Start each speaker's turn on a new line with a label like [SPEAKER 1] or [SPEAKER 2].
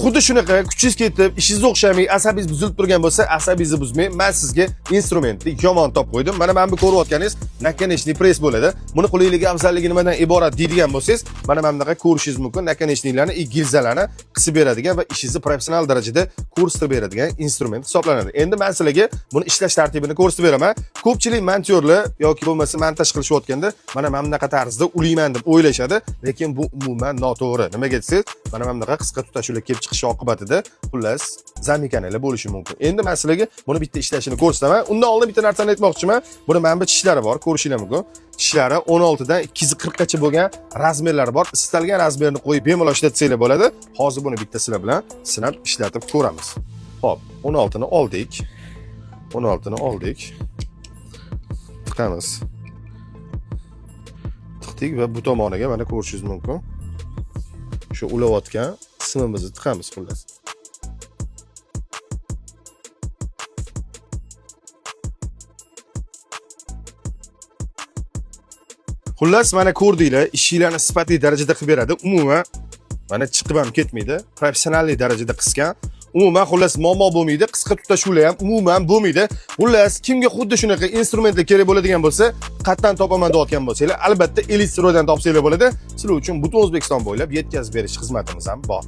[SPEAKER 1] xuddi shunaqa kuchingiz ketib, ishingiz o'xshamay, asabingiz buzilib turgan bo'lsa, asabingizni buzmang. Men sizga instrumentni yomon topib qo'ydim. Mana bu ko'rayotganingiz nakonechniy press bo'ladi. Buni quliyligi, afzalligi nimadan iborat deydigan bo'lsangiz, mana bunaqa ko'rishingiz mumkin. Nakonechniklarni, gilzalarni qisib beradigan va ishingizni professional darajada ko'rsatib beradigan instrument hisoblanadi. Endi men sizlarga buni ishlash tartibini ko'rsatib beraman. Ko'pchilik montorlar yoki bo'lmasa montaj qilishayotganda, mana bunaqa tarzda ulayman deb o'ylashadi, lekin bu umuman noto'g'ri. Nimaga desangiz, mana bunaqa qisqa tutashuvlar kelib chiqishi oqibatida xullas zamikanalar bo'lishi mumkin. Endi men sizlarga buni bitta ishlashini ko'rsataman. Undan oldin bitta narsani aytmoqchiman. Buni mana bu tishlari bor, ko'rishinglar mumkin. Tishlari 16 dan 240 gacha bo'lgan razmerlari bor. Istalgan razmerni qo'yib bemalol ishlatsanglar bo'ladi. Hozir buni bitta sizlar bilan sinab ishlatib ko'ramiz. Xo'p, 16 ni oldik. 16 ni oldik. Tiqamiz. Tiqdik va bu tomoniga mana ko'rishingiz mumkin. Shu ulayotgan qismimizni tiqamiz xullas. Xullas mana ko'rdinglar, ishinglarni sifatli darajada qilib beradi. Umuman mana chiqib ham ketmaydi. Professionallik darajada qisgan. Umuman xullas muammo bo'lmaydi. Qisqa tutashuvlar ham umuman bo'lmaydi. Xullas kimga xuddi shunaqa instrumentlar kerak bo'ladigan bo'lsa, qayerdan topaman deyotgan bo'lsanglar, albatta Elite Stroydan topsanglar bo'ladi. Sizlar uchun butun O'zbekiston bo'ylab yetkazib berish xizmatimiz ham bor.